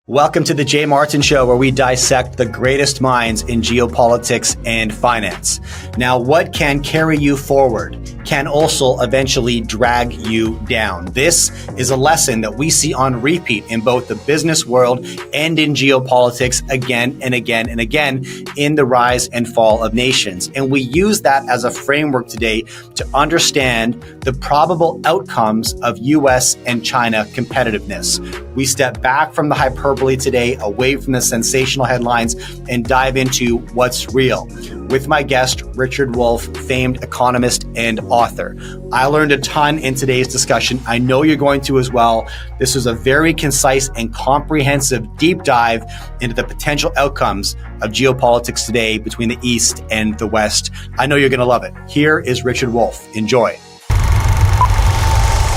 Welcome to the Jay Martin Show, where we dissect the greatest minds in geopolitics and finance. Now, what can carry you forward can also eventually drag you down. This is a lesson that we see on repeat in both the business world and in geopolitics again and again and again in the rise and fall of nations. And we use that as a framework today to understand the probable outcomes of US and China competitiveness. We step back from the hyperbole today, away from the sensational headlines, and dive into what's real with my guest, Richard Wolff, famed economist and author. I learned a ton in today's discussion. I know you're going to as well. This was a very concise and comprehensive deep dive into the potential outcomes of geopolitics today between the East and the West. I know you're going to love it. Here is Richard Wolff. Enjoy.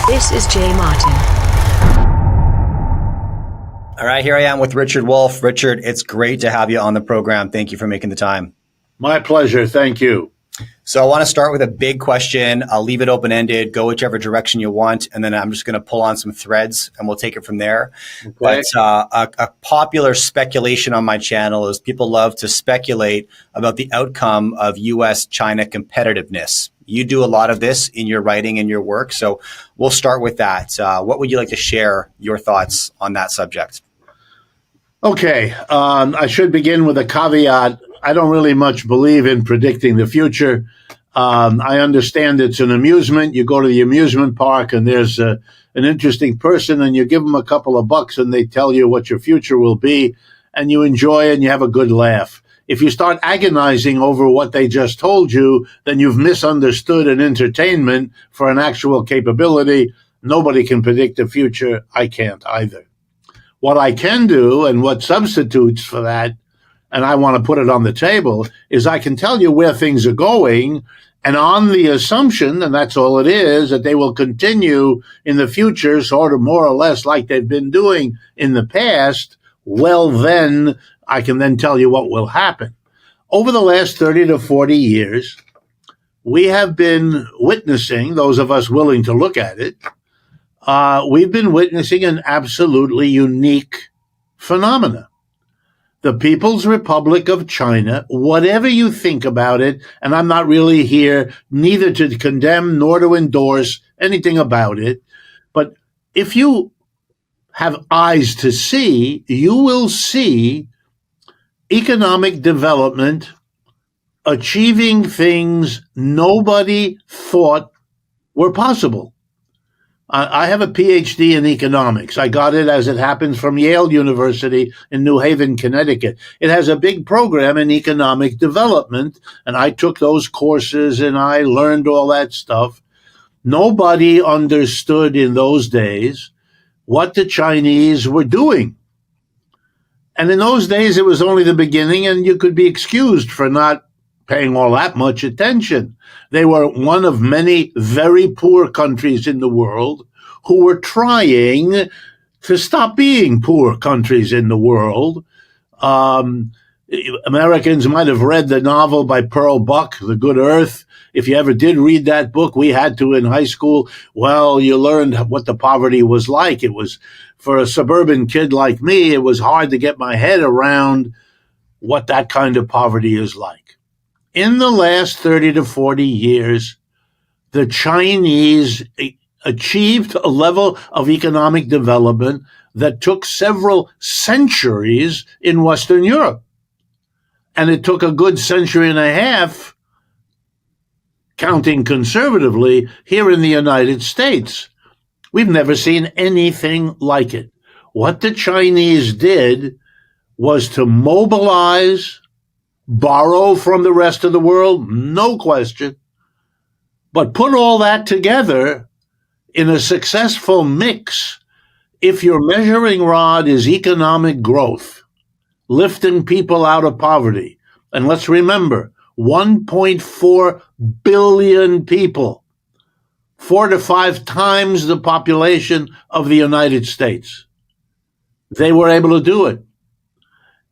This is Jay Martin. All right, here I am with Richard Wolff. Richard, it's great to have you on the program. Thank you for making the time. My pleasure. Thank you. So I want to start with a big question. I'll leave it open-ended, go whichever direction you want, and then I'm just going to pull on some threads and we'll take it from there. Okay. But a popular speculation on my channel is people love to speculate about the outcome of US-China competitiveness. You do a lot of this in your writing and your work, so we'll start with that. What would you like to share your thoughts on that subject? Okay, I should begin with a caveat. I don't really much believe in predicting the future. I understand it's an amusement. You go to the amusement park and there's an interesting person and you give them a couple of bucks and they tell you what your future will be and you enjoy and you have a good laugh. If you start agonizing over what they just told you, then you've misunderstood an entertainment for an actual capability. Nobody can predict the future. I can't either. What I can do, and what substitutes for that, and I want to put it on the table, is I can tell you where things are going, and on the assumption, and that's all it is, that they will continue in the future sort of more or less like they've been doing in the past, well then, I can then tell you what will happen. Over the last 30 to 40 years, we have been witnessing, those of us willing to look at it, we've been witnessing an absolutely unique phenomena. The People's Republic of China, whatever you think about it, and I'm not really here neither to condemn nor to endorse anything about it, but if you have eyes to see, you will see economic development achieving things nobody thought were possible. I have a PhD in economics. I got it, as it happens, from Yale University in New Haven, Connecticut. It has a big program in economic development, and I took those courses and I learned all that stuff. Nobody understood in those days what the Chinese were doing. And in those days, it was only the beginning, and you could be excused for not paying all that much attention. They were one of many very poor countries in the world who were trying to stop being poor countries in the world. Americans might have read the novel by Pearl Buck, The Good Earth. If you ever did read that book, we had to in high school. Well, you learned what the poverty was like. It was, for a suburban kid like me, it was hard to get my head around what that kind of poverty is like. In the last 30 to 40 years, the Chinese achieved a level of economic development that took several centuries in Western Europe. And it took a good century and a half, counting conservatively, here in the United States. We've never seen anything like it. What the Chinese did was to mobilize, borrow from the rest of the world, no question, but put all that together in a successful mix. If your measuring rod is economic growth, lifting people out of poverty, and let's remember, 1.4 billion people, 4 to 5 times the population of the United States. They were able to do it.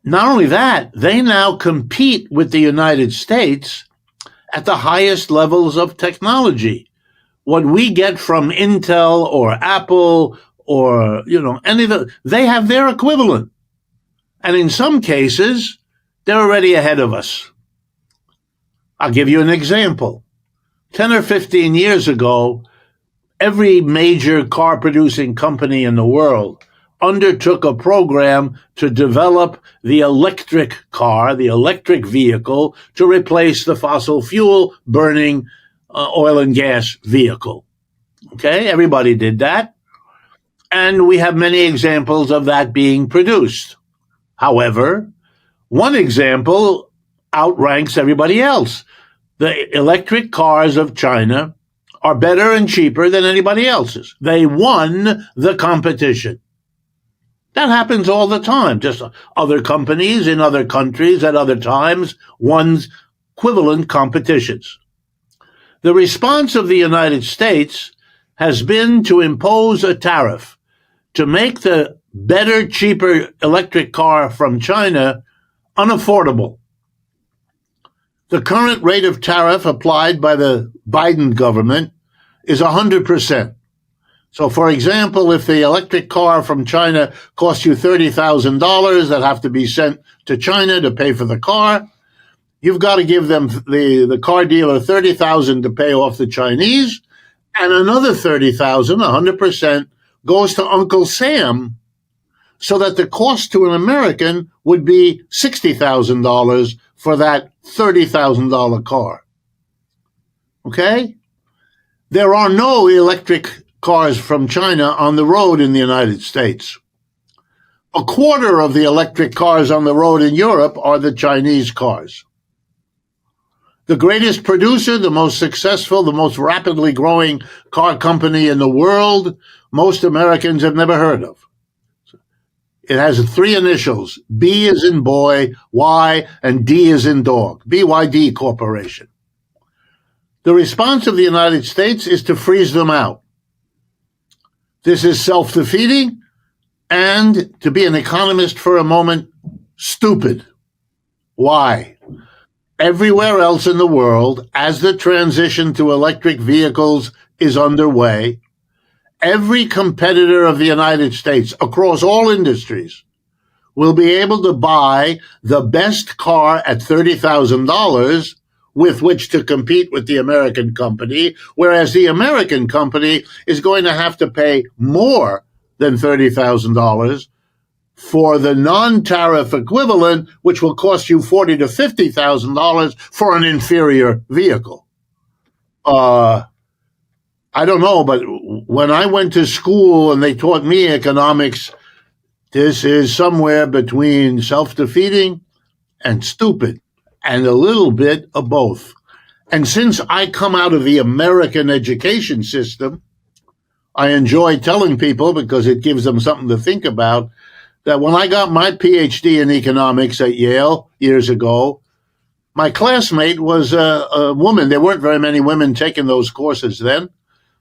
Not only that, they now compete with the United States at the highest levels of technology. What we get from Intel or Apple or, any of the, they have their equivalent. And in some cases, they're already ahead of us. I'll give you an example. 10 or 15 years ago, every major car producing company in the world undertook a program to develop the electric car, the electric vehicle, to replace the fossil fuel burning oil and gas vehicle. Okay, everybody did that. And we have many examples of that being produced. However, one example outranks everybody else. The electric cars of China are better and cheaper than anybody else's. They won the competition. That happens all the time. Just other companies in other countries at other times won equivalent competitions. The response of the United States has been to impose a tariff to make the better, cheaper electric car from China unaffordable. The current rate of tariff applied by the Biden government is 100%. So, for example, if the electric car from China costs you $30,000 that have to be sent to China to pay for the car, you've got to give them the car dealer $30,000 to pay off the Chinese, and another $30,000, 100%, goes to Uncle Sam, so that the cost to an American would be $60,000 for that $30,000 car. Okay? There are no electric cars from China on the road in the United States. A quarter of the electric cars on the road in Europe are the Chinese cars. The greatest producer, the most successful, the most rapidly growing car company in the world, most Americans have never heard of. It has 3 initials, B as in boy, Y, and D as in dog, BYD Corporation. The response of the United States is to freeze them out. This is self-defeating and, to be an economist for a moment, stupid. Why? Everywhere else in the world, as the transition to electric vehicles is underway, every competitor of the United States across all industries will be able to buy the best car at $30,000 with which to compete with the American company, whereas the American company is going to have to pay more than $30,000 for the non-tariff equivalent, which will cost you $40,000 to $50,000 for an inferior vehicle. I don't know, but when I went to school and they taught me economics, this is somewhere between self-defeating and stupid, and a little bit of both. And since I come out of the American education system, I enjoy telling people, because it gives them something to think about, that when I got my PhD in economics at Yale years ago, my classmate was a woman. There weren't very many women taking those courses then.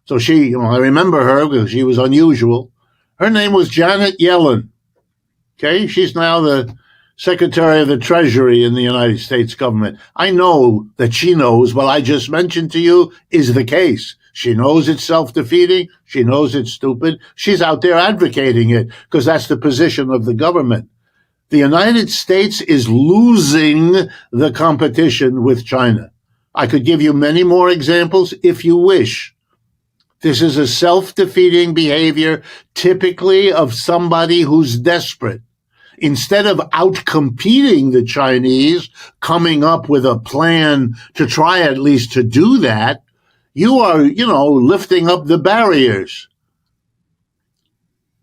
So she, I remember her because she was unusual. Her name was Janet Yellen. Okay, she's now the Secretary of the Treasury in the United States government. I know that she knows what I just mentioned to you is the case. She knows it's self-defeating. She knows it's stupid. She's out there advocating it because that's the position of the government. The United States is losing the competition with China. I could give you many more examples if you wish. This is a self-defeating behavior, typically of somebody who's desperate. Instead of outcompeting the Chinese, coming up with a plan to try at least to do that, you are, lifting up the barriers.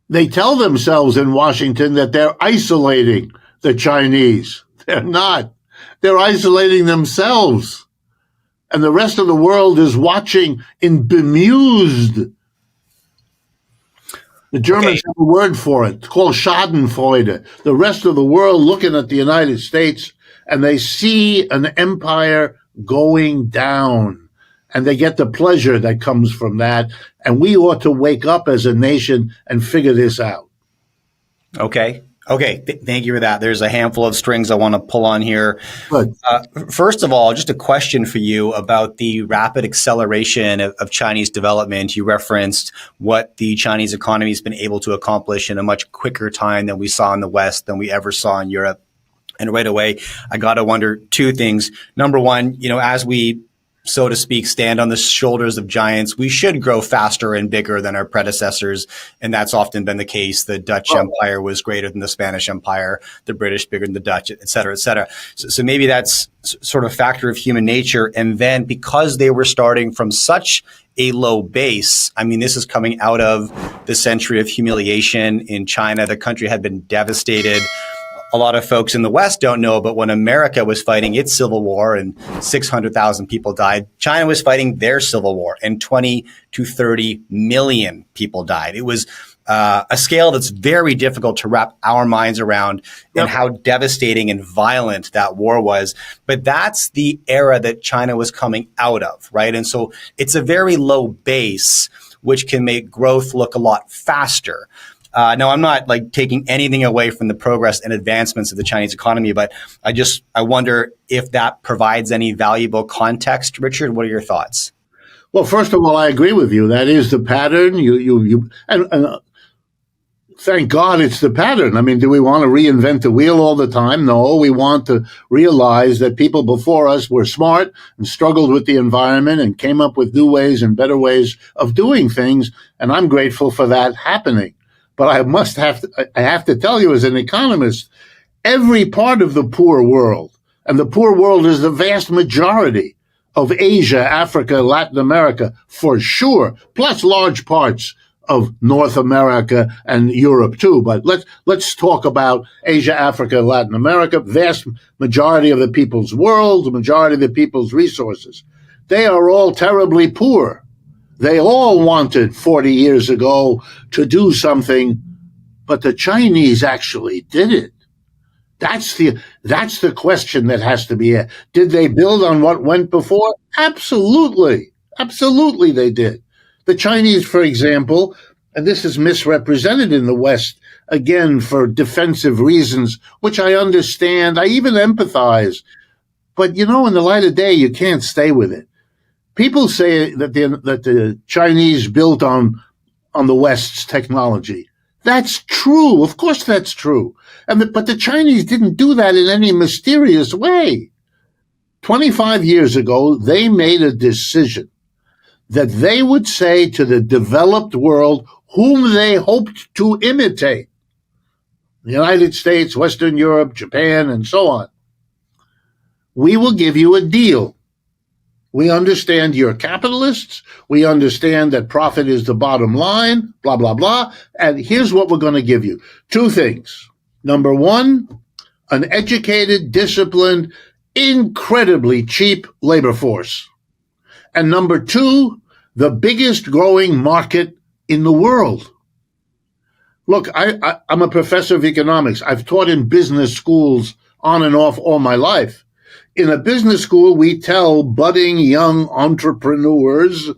They tell themselves in Washington that they're isolating the Chinese. They're not. They're isolating themselves. And the rest of the world is watching in bemused. The Germans have a word for it. It's called Schadenfreude. The rest of the world looking at the United States, and they see an empire going down. And they get the pleasure that comes from that. And we ought to wake up as a nation and figure this out. Okay. Okay, thank you for that. There's a handful of strings I want to pull on here. Good. First of all, just a question for you about the rapid acceleration of Chinese development. You referenced what the Chinese economy has been able to accomplish in a much quicker time than we saw in the West, than we ever saw in Europe. And right away, I got to wonder two things. Number one, as we, so to speak, stand on the shoulders of giants, we should grow faster and bigger than our predecessors. And that's often been the case. The Dutch Empire was greater than the Spanish Empire, the British bigger than the Dutch, et cetera, et cetera. So maybe that's sort of a factor of human nature. And then because they were starting from such a low base, I mean, this is coming out of the century of humiliation in China. The country had been devastated. A lot of folks in the West don't know, but when America was fighting its civil war and 600,000 people died, China was fighting their civil war and 20 to 30 million people died. It was a scale that's very difficult to wrap our minds around and how devastating and violent that war was. But that's the era that China was coming out of, right? And so it's a very low base, which can make growth look a lot faster. Now, I'm not taking anything away from the progress and advancements of the Chinese economy, but I wonder if that provides any valuable context. Richard, what are your thoughts? Well, first of all, I agree with you. That is the pattern. And thank God it's the pattern. I mean, do we want to reinvent the wheel all the time? No, we want to realize that people before us were smart and struggled with the environment and came up with new ways and better ways of doing things. And I'm grateful for that happening. But I have to tell you, as an economist, every part of the poor world, and the poor world is the vast majority of Asia, Africa, Latin America, for sure, plus large parts of North America and Europe too. But let's talk about Asia, Africa, Latin America, vast majority of the people's world, the majority of the people's resources. They are all terribly poor. They all wanted 40 years ago to do something, but the Chinese actually did it. That's the question that has to be asked. Did they build on what went before? Absolutely. Absolutely they did. The Chinese, for example, and this is misrepresented in the West, again, for defensive reasons, which I understand, I even empathize. But, in the light of day, you can't stay with it. People say that the Chinese built on the West's technology. That's true. Of course that's true. But the Chinese didn't do that in any mysterious way. 25 years ago, they made a decision that they would say to the developed world whom they hoped to imitate, the United States, Western Europe, Japan, and so on. We will give you a deal. We understand you're capitalists. We understand that profit is the bottom line, blah, blah, blah. And here's what we're going to give you. Two things. Number one, an educated, disciplined, incredibly cheap labor force. And number two, the biggest growing market in the world. Look, I'm a professor of economics. I've taught in business schools on and off all my life. In a business school, we tell budding young entrepreneurs,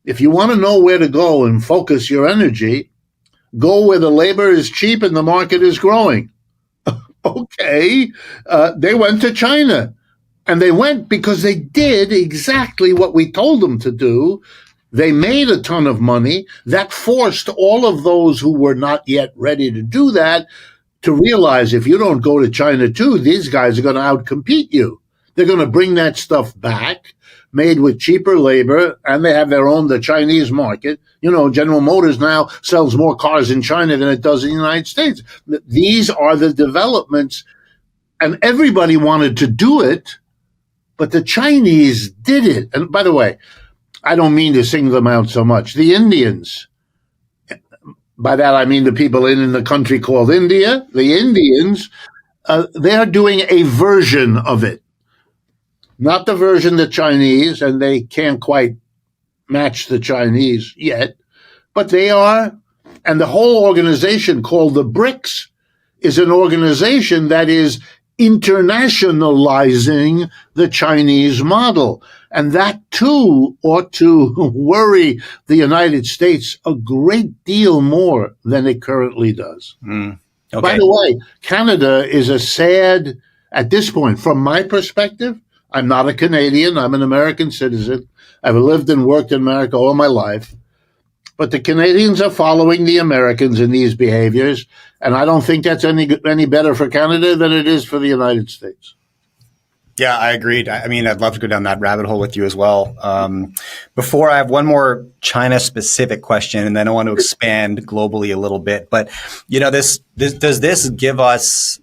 if you want to know where to go and focus your energy, go where the labor is cheap and the market is growing. Okay. They went to China. And they went because they did exactly what we told them to do. They made a ton of money. That forced all of those who were not yet ready to do that to realize if you don't go to China too, these guys are going to outcompete you. They're going to bring that stuff back, made with cheaper labor, and they have the Chinese market. General Motors now sells more cars in China than it does in the United States. These are the developments, and everybody wanted to do it, but the Chinese did it. And by the way, I don't mean to single them out so much. The Indians, by that I mean the people in the country called India, the Indians, they're doing a version of it. Not the version the Chinese, and they can't quite match the Chinese yet, but they are. And the whole organization called the BRICS is an organization that is internationalizing the Chinese model. And that too ought to worry the United States a great deal more than it currently does. By Okay. the way, Canada is a sad, at this point, from my perspective, I'm not a Canadian. I'm an American citizen. I've lived and worked in America all my life. But the Canadians are following the Americans in these behaviors. And I don't think that's any better for Canada than it is for the United States. Yeah, I agreed. I mean, I'd love to go down that rabbit hole with you as well. Before, I have one more China-specific question, and then I want to expand globally a little bit. But this does this give us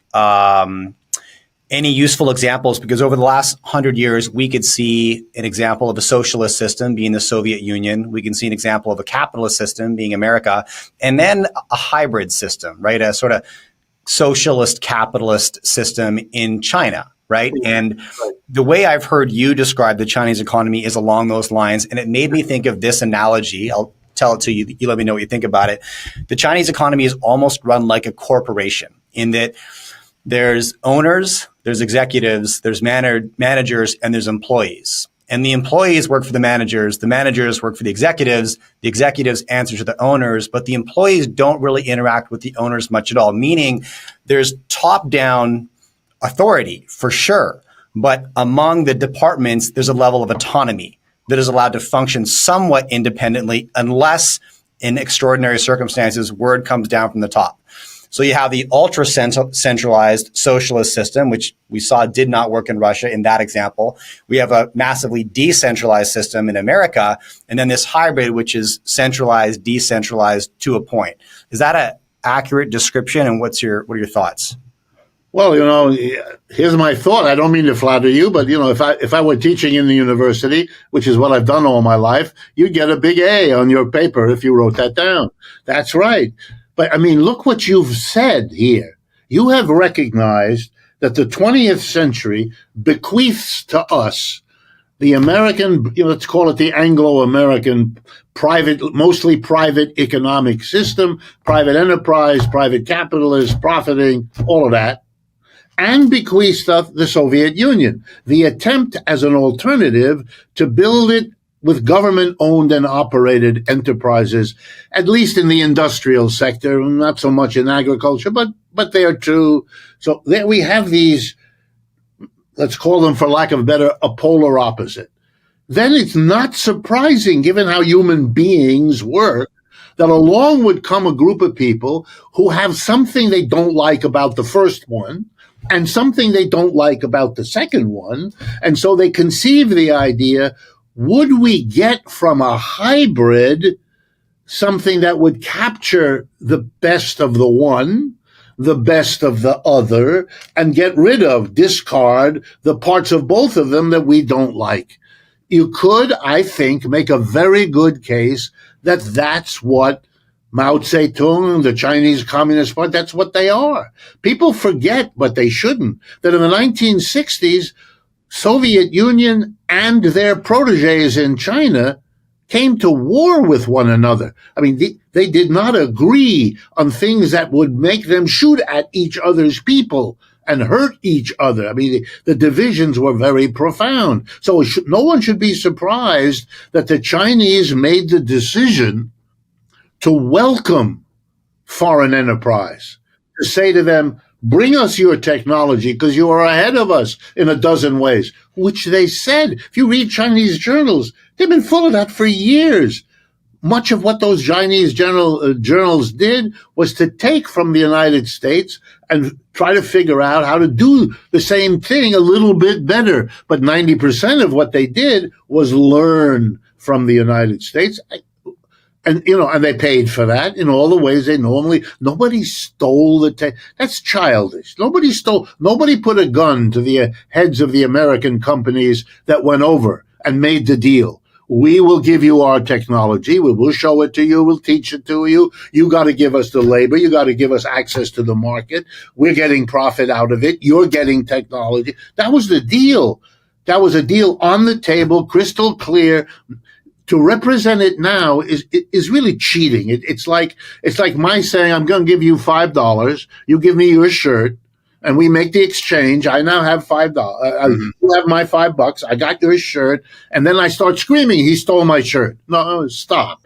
any useful examples? Because over the last 100 years, we could see an example of a socialist system being the Soviet Union. We can see an example of a capitalist system being America, and then a hybrid system, right? A sort of socialist capitalist system in China. Right. And the way I've heard you describe the Chinese economy is along those lines. And it made me think of this analogy. I'll tell it to you. You let me know what you think about it. The Chinese economy is almost run like a corporation in that there's owners, there's executives, there's managers, and there's employees. And the employees work for the managers work for the executives answer to the owners, but the employees don't really interact with the owners much at all, meaning there's top-down authority for sure. But among the departments, there's a level of autonomy that is allowed to function somewhat independently unless in extraordinary circumstances, word comes down from the top. So you have the ultra centralized socialist system, which we saw did not work in Russia in that example. We have a massively decentralized system in America, and then this hybrid, which is centralized, decentralized to a point. Is that an accurate description? And what are your thoughts? Well, here's my thought. I don't mean to flatter you, but if I were teaching in the university, which is what I've done all my life, you'd get a big A on your paper if you wrote that down. That's right. But I mean, look what you've said here. You have recognized that the 20th century bequeaths to us the American, let's call it the Anglo-American mostly private economic system, private enterprise, private capitalist, profiting, all of that. And bequeathed us the Soviet Union, the attempt as an alternative to build it with government-owned and operated enterprises, at least in the industrial sector, not so much in agriculture, but there too. So there we have these, let's call them, for lack of a better, a polar opposite. Then it's not surprising, given how human beings work, that along would come a group of people who have something they don't like about the first one, and something they don't like about the second one. And so they conceive the idea, would we get from a hybrid something that would capture the best of the one, the best of the other, and get rid of, discard the parts of both of them that we don't like? You could, I think, make a very good case that that's what Mao Zedong, the Chinese Communist Party, that's what they are. People forget, but they shouldn't, that in the 1960s, Soviet Union and their proteges in China came to war with one another. I mean, they did not agree on things that would make them shoot at each other's people and hurt each other. I mean, the divisions were very profound. So no one should be surprised that the Chinese made the decision to welcome foreign enterprise, to say to them, bring us your technology because you are ahead of us in a dozen ways, which they said. If you read Chinese journals, they've been full of that for years. Much of what those Chinese journals did was to take from the United States and try to figure out how to do the same thing a little bit better. But 90% of what they did was learn from the United States. And, and they paid for that in all the ways they nobody stole that's childish. Nobody put a gun to the heads of the American companies that went over and made the deal. We will give you our technology. We will show it to you. We'll teach it to you. You got to give us the labor. You got to give us access to the market. We're getting profit out of it. You're getting technology. That was the deal. That was a deal on the table, crystal clear. To represent it now is really cheating. It's like my saying, I'm going to give you $5. You give me your shirt, and we make the exchange. I now have $5. You have my $5. I got your shirt, and then I start screaming, he stole my shirt. No, stop.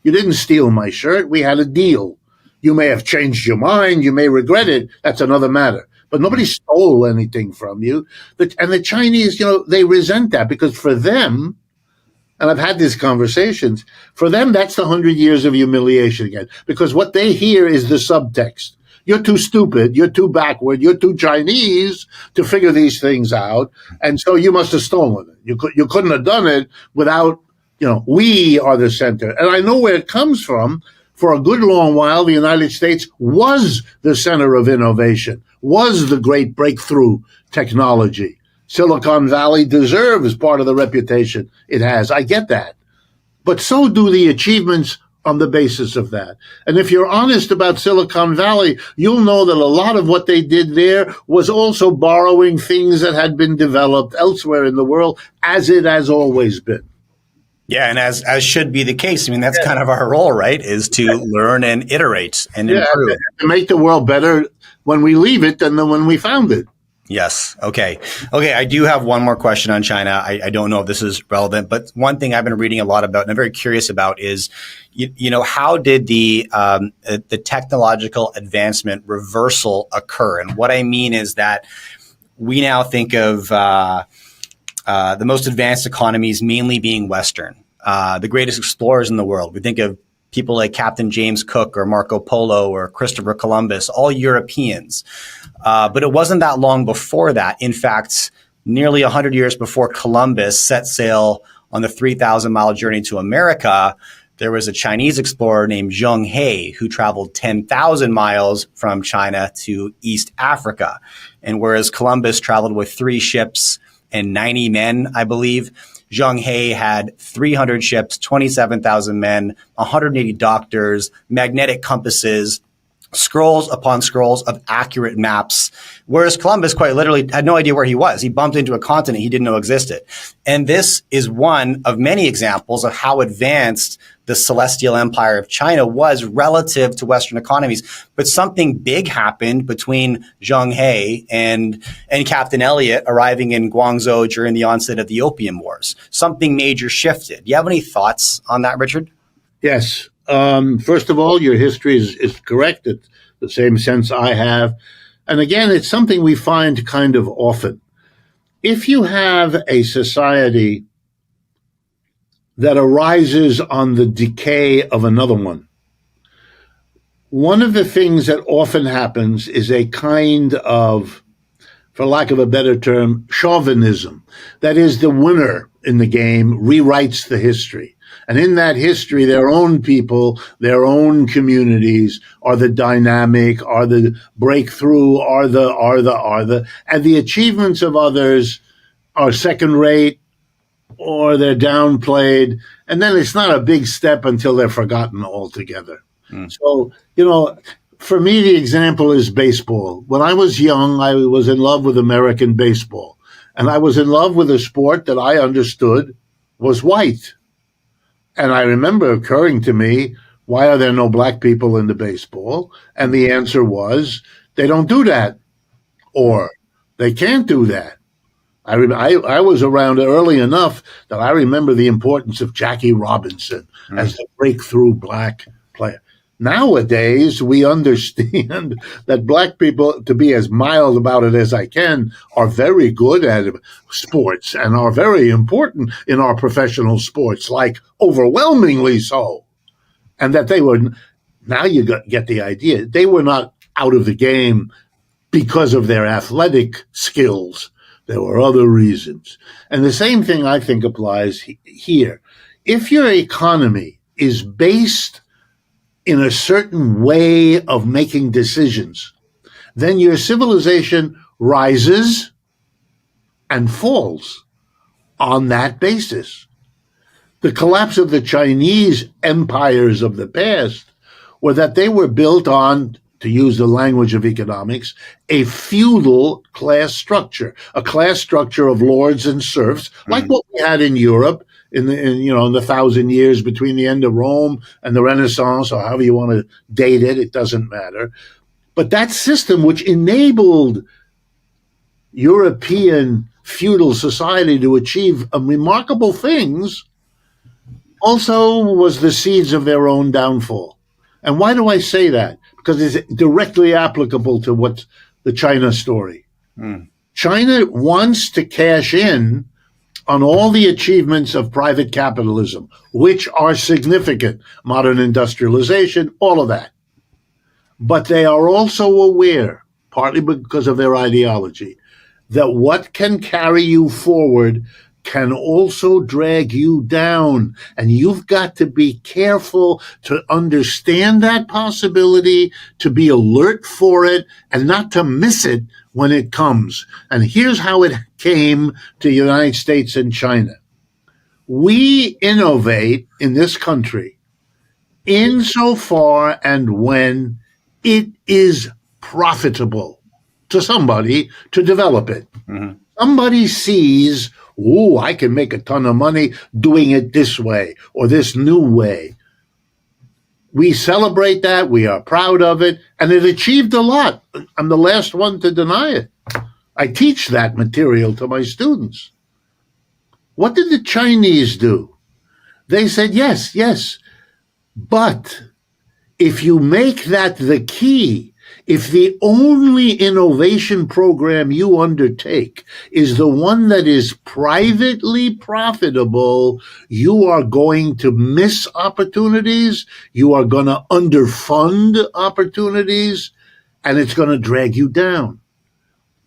You didn't steal my shirt. We had a deal. You may have changed your mind. You may regret it. That's another matter. But nobody stole anything from you. And the Chinese, they resent that because for them, and I've had these conversations, for them, that's the 100 years of humiliation again. Because what they hear is the subtext. You're too stupid. You're too backward. You're too Chinese to figure these things out. And so you must have stolen it. You couldn't have done it without, we are the center. And I know where it comes from. For a good long while, the United States was the center of innovation, was the great breakthrough technology. Silicon Valley deserves part of the reputation it has. I get that. But so do the achievements on the basis of that. And if you're honest about Silicon Valley, you'll know that a lot of what they did there was also borrowing things that had been developed elsewhere in the world, as it has always been. Yeah, and as should be the case. I mean, that's kind of our role, right, is to learn and iterate and improve. To make the world better when we leave it than when we found it. Yes. Okay. I do have one more question on China. I don't know if this is relevant, but one thing I've been reading a lot about and I'm very curious about is, how did the technological advancement reversal occur? And what I mean is that we now think of the most advanced economies mainly being Western, the greatest explorers in the world. We think of people like Captain James Cook or Marco Polo or Christopher Columbus, all Europeans. But it wasn't that long before that. In fact, nearly 100 years before Columbus set sail on the 3,000-mile journey to America, there was a Chinese explorer named Zheng He who traveled 10,000 miles from China to East Africa. And whereas Columbus traveled with 3 ships and 90 men, I believe, Zheng He had 300 ships, 27,000 men, 180 doctors, magnetic compasses, scrolls upon scrolls of accurate maps, whereas Columbus quite literally had no idea where he was. He bumped into a continent he didn't know existed. And this is one of many examples of how advanced the celestial empire of China was relative to Western economies. But something big happened between Zheng He and Captain Elliot arriving in Guangzhou during the onset of the Opium Wars. Something major shifted. Do you have any thoughts on that, Richard? Yes. First of all, your history is correct. It's the same sense I have. And again, it's something we find kind of often. If you have a society that arises on the decay of another one of the things that often happens is a kind of, for lack of a better term, chauvinism. That is, the winner in the game rewrites the history. And in that history, their own people, their own communities are the dynamic, are the breakthrough, are the, and the achievements of others are second rate or they're downplayed. And then it's not a big step until they're forgotten altogether. So, for me, the example is baseball. When I was young, I was in love with American baseball. And I was in love with a sport that I understood was white. And I remember occurring to me, why are there no black people in the baseball? And the answer was, they don't do that. Or they can't do that. I was around early enough that I remember the importance of Jackie Robinson as the breakthrough black player. Nowadays, we understand that black people, to be as mild about it as I can, are very good at sports and are very important in our professional sports, like overwhelmingly so. And that they were, now you get the idea, they were not out of the game because of their athletic skills. There were other reasons. And the same thing I think applies here. If your economy is based in a certain way of making decisions, then your civilization rises and falls on that basis. The collapse of the Chinese empires of the past were that they were built on, to use the language of economics, a feudal class structure, a class structure of lords and serfs, like what we had in Europe in the 1,000 years between the end of Rome and the Renaissance, or however you want to date it, it doesn't matter. But that system, which enabled European feudal society to achieve remarkable things, also was the seeds of their own downfall. And why do I say that? because it's directly applicable to what's the China story. China wants to cash in on all the achievements of private capitalism, which are significant, modern industrialization, all of that. But they are also aware, partly because of their ideology, that what can carry you forward can also drag you down. And you've got to be careful to understand that possibility, to be alert for it, and not to miss it when it comes. And here's how it came to the United States and China. We innovate in this country insofar and when it is profitable to somebody to develop it. Somebody sees, oh, I can make a ton of money doing it this way or this new way. We celebrate that. We are proud of it. And it achieved a lot. I'm the last one to deny it. I teach that material to my students. What did the Chinese do? They said, yes, but if you make that the key, if the only innovation program you undertake is the one that is privately profitable, you are going to miss opportunities, you are going to underfund opportunities, and it's going to drag you down.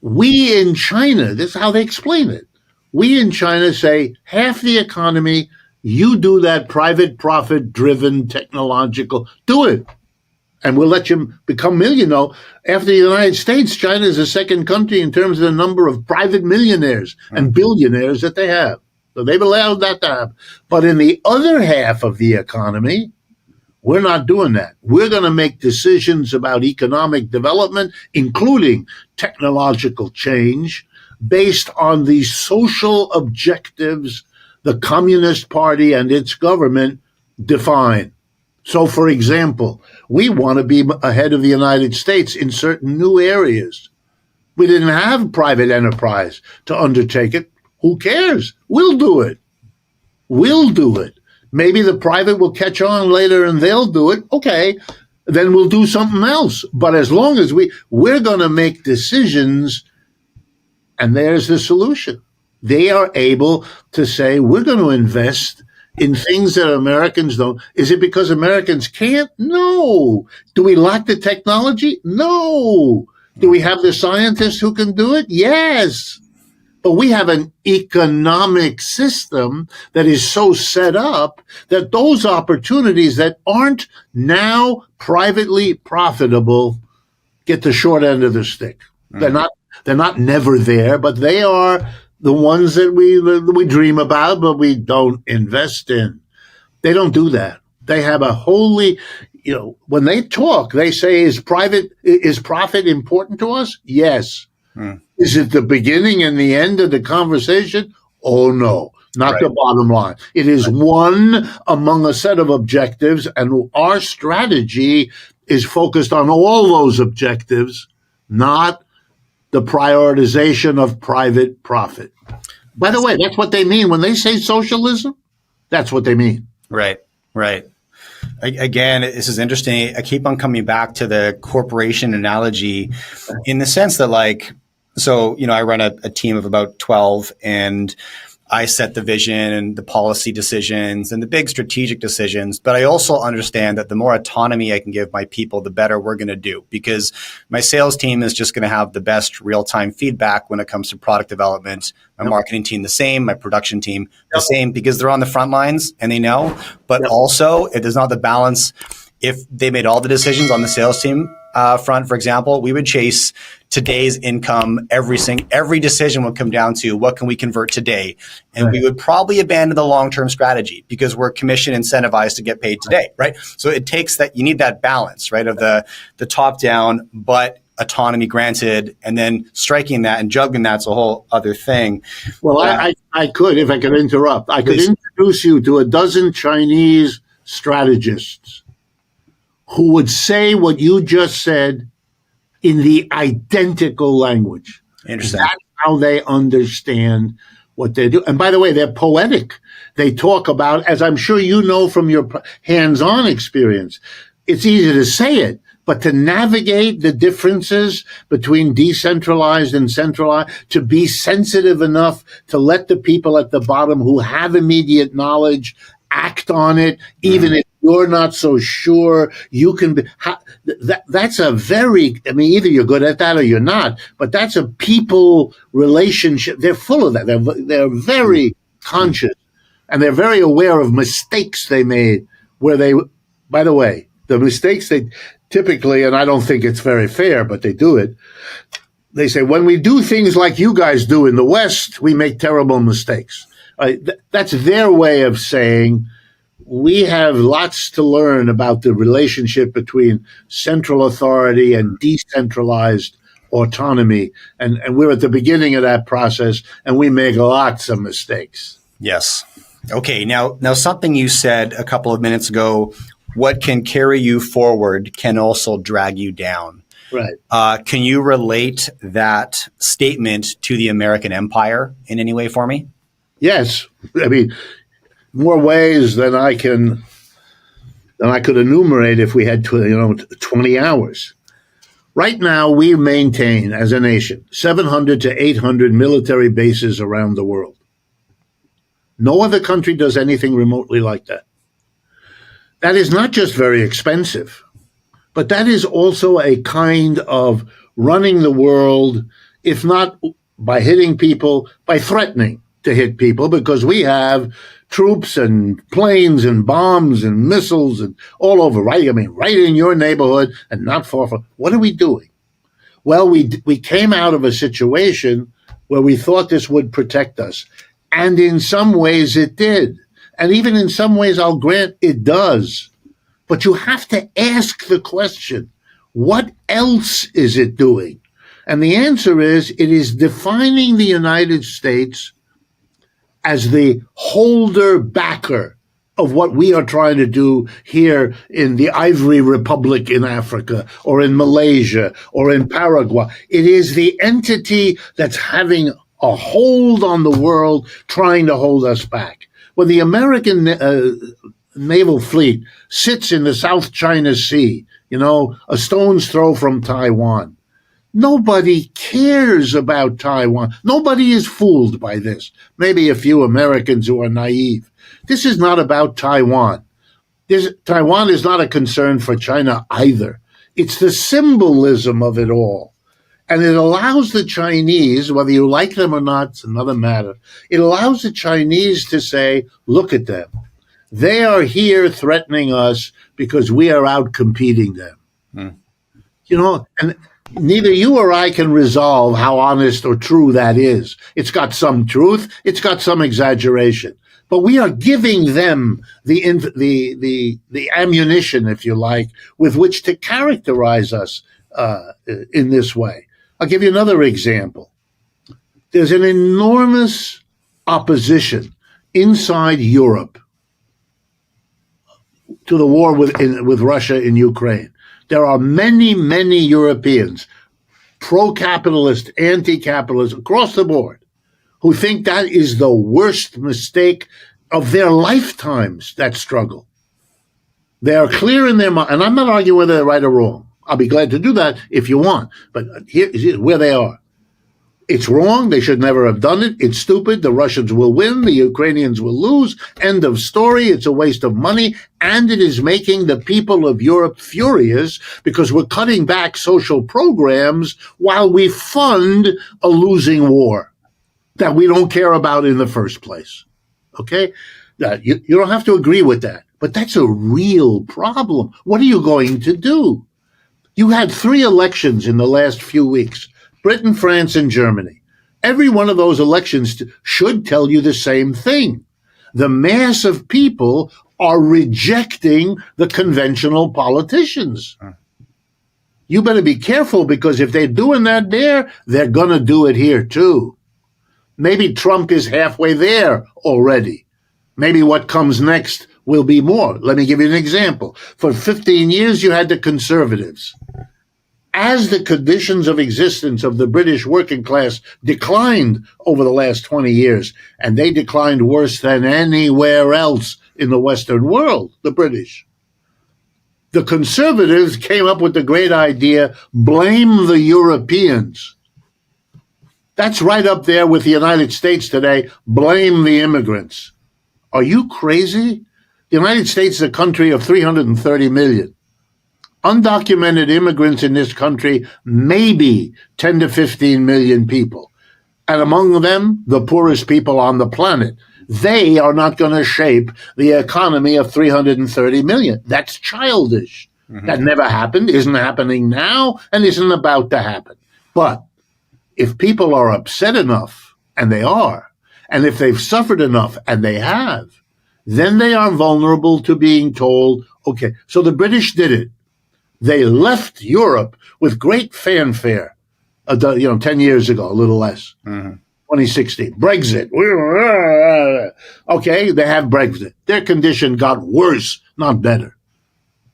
We in China, this is how they explain it. We in China say half the economy, you do that private profit-driven technological, do it. And we'll let you become millionaire. After the United States, China is the second country in terms of the number of private millionaires and billionaires that they have. So they've allowed that to happen. But in the other half of the economy, we're not doing that. We're going to make decisions about economic development, including technological change, based on the social objectives the Communist Party and its government define. So, for example, we want to be ahead of the United States in certain new areas. We didn't have private enterprise to undertake it. Who cares? We'll do it. We'll do it. Maybe the private will catch on later and they'll do it. Okay, then we'll do something else. But as long as we're going to make decisions, and there's the solution. They are able to say, we're going to invest in things that Americans don't. Is it because Americans can't? No. Do we lack the technology? No. Do we have the scientists who can do it? Yes. But we have an economic system that is so set up that those opportunities that aren't now privately profitable get the short end of the stick. They're not never there, but they are the ones that we dream about, but we don't invest in. They don't do that. They have a wholly, when they talk, they say, is profit important to us? Yes. Is it the beginning and the end of the conversation? Oh, no, not the bottom line. It is one among a set of objectives, and our strategy is focused on all those objectives, not the prioritization of private profit. By the way, that's what they mean. When they say socialism, that's what they mean. Right. Again, this is interesting. I keep on coming back to the corporation analogy in the sense that I run a team of about 12, and I set the vision and the policy decisions and the big strategic decisions. But I also understand that the more autonomy I can give my people, the better we're going to do, because my sales team is just going to have the best real-time feedback when it comes to product development. My marketing team, the same. My production team, the same, because they're on the front lines and they know. But also, if there's not the balance, if they made all the decisions on the sales team front, for example, we would chase today's income. Every decision would come down to what can we convert today, and we would probably abandon the long-term strategy because we're commission incentivized to get paid today, right? So it takes that. You need that balance, right, of the top down, but autonomy granted, and then striking that and juggling that's a whole other thing. Well, I could, if I could interrupt, I could introduce you to a dozen Chinese strategists who would say what you just said in the identical language. Interesting. That's how they understand what they do. And by the way, they're poetic. They talk about, as I'm sure you know from your hands-on experience, it's easy to say it, But to navigate the differences between decentralized and centralized, to be sensitive enough to let the people at the bottom who have immediate knowledge act on it, even if you're not so sure, you can be. That's a very, I mean, either you're good at that or you're not, but that's a people relationship. They're full of that. They're very conscious, and they're very aware of mistakes they made where they, by the way, the mistakes they typically, and I don't think it's very fair, but they do it. They say, when we do things like you guys do in the West, we make terrible mistakes. That's their way of saying we have lots to learn about the relationship between central authority and decentralized autonomy. And we're at the beginning of that process, and we make lots of mistakes. Yes. Okay. Now something you said a couple of minutes ago, what can carry you forward can also drag you down. Right. Can you relate that statement to the American empire in any way for me? Yes. I mean, more ways than I could enumerate if we had 20 hours. Right now, we maintain, as a nation, 700 to 800 military bases around the world. No other country does anything remotely like that. That is not just very expensive, but that is also a kind of running the world, if not by hitting people, by threatening to hit people, because we have troops and planes and bombs and missiles and all over, right? I mean, right in your neighborhood and not far from. What are we doing? Well, we came out of a situation where we thought this would protect us. And in some ways it did. And even in some ways, I'll grant it does. But you have to ask the question, what else is it doing? And the answer is, it is defining the United States as the holder-backer of what we are trying to do here in the Ivory Republic in Africa, or in Malaysia, or in Paraguay. It is the entity that's having a hold on the world, trying to hold us back. When the American naval fleet sits in the South China Sea, a stone's throw from Taiwan, nobody cares about Taiwan. Nobody is fooled by this. Maybe a few Americans who are naive. This is not about Taiwan. Taiwan is not a concern for China either. It's the symbolism of it all. And it allows the Chinese, whether you like them or not, it's another matter. It allows the Chinese to say, look at them. They are here threatening us because we are out competing them. And neither you or I can resolve how honest or true that is. It's got some truth. It's got some exaggeration. But we are giving them the ammunition, if you like, with which to characterize us in this way. I'll give you another example. There's an enormous opposition inside Europe to the war with Russia in Ukraine. There are many, many Europeans, pro-capitalist, anti-capitalist, across the board, who think that is the worst mistake of their lifetimes, that struggle. They are clear in their mind, and I'm not arguing whether they're right or wrong. I'll be glad to do that if you want, but here's where they are. It's wrong. They should never have done it. It's stupid. The Russians will win. The Ukrainians will lose. End of story. It's a waste of money. And it is making the people of Europe furious because we're cutting back social programs while we fund a losing war that we don't care about in the first place. Okay? You don't have to agree with that, but that's a real problem. What are you going to do? You had 3 elections in the last few weeks. Britain, France, and Germany. Every one of those elections should tell you the same thing. The mass of people are rejecting the conventional politicians. You better be careful, because if they're doing that there, they're going to do it here too. Maybe Trump is halfway there already. Maybe what comes next will be more. Let me give you an example. For 15 years, you had the conservatives. As the conditions of existence of the British working class declined over the last 20 years, and they declined worse than anywhere else in the Western world, the British, The conservatives came up with the great idea, blame the Europeans. That's right up there with the United States today, blame the immigrants. Are you crazy? The United States is a country of 330 million. Undocumented immigrants in this country, maybe 10 to 15 million people. And among them, the poorest people on the planet. They are not going to shape the economy of 330 million. That's childish. Mm-hmm. That never happened, isn't happening now, and isn't about to happen. But if people are upset enough, and they are, and if they've suffered enough, and they have, then they are vulnerable to being told, okay, so the British did it. They left Europe with great fanfare, 10 years ago, a little less, 2016. Brexit. Okay, they have Brexit. Their condition got worse, not better,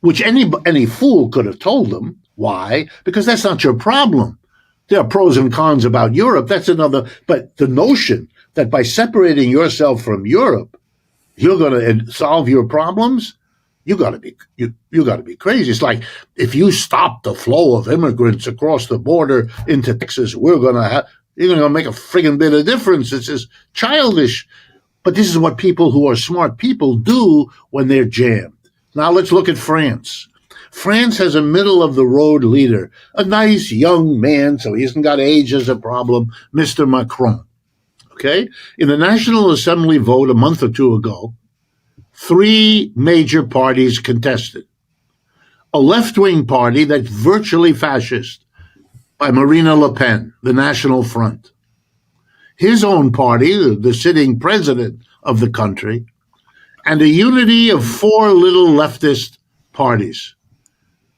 which any fool could have told them. Why? Because that's not your problem. There are pros and cons about Europe. That's another. But the notion that by separating yourself from Europe, you're going to solve your problems, you got to be crazy. It's like if you stop the flow of immigrants across the border into Texas, you're going to make a friggin' bit of difference. It's just childish. But this is what people who are smart people do when they're jammed. Now let's look at France. France has a middle-of-the-road leader, a nice young man, so he hasn't got age as a problem, Mr. Macron. Okay? In the National Assembly vote a month or two ago, 3 major parties contested. A left-wing party that's virtually fascist by Marine Le Pen, the National Front. His own party, the sitting president of the country, and a unity of 4 little leftist parties.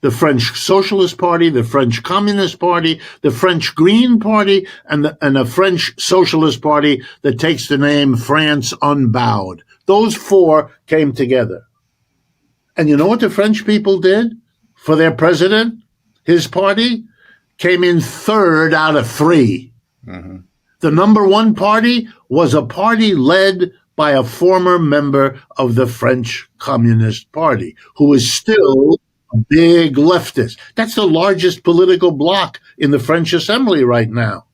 The French Socialist Party, the French Communist Party, the French Green Party, and a French Socialist Party that takes the name France Unbowed. Those 4 came together. And you know what the French people did for their president? His party came in 3rd out of 3. Mm-hmm. The number 1 party was a party led by a former member of the French Communist Party, who is still a big leftist. That's the largest political bloc in the French Assembly right now.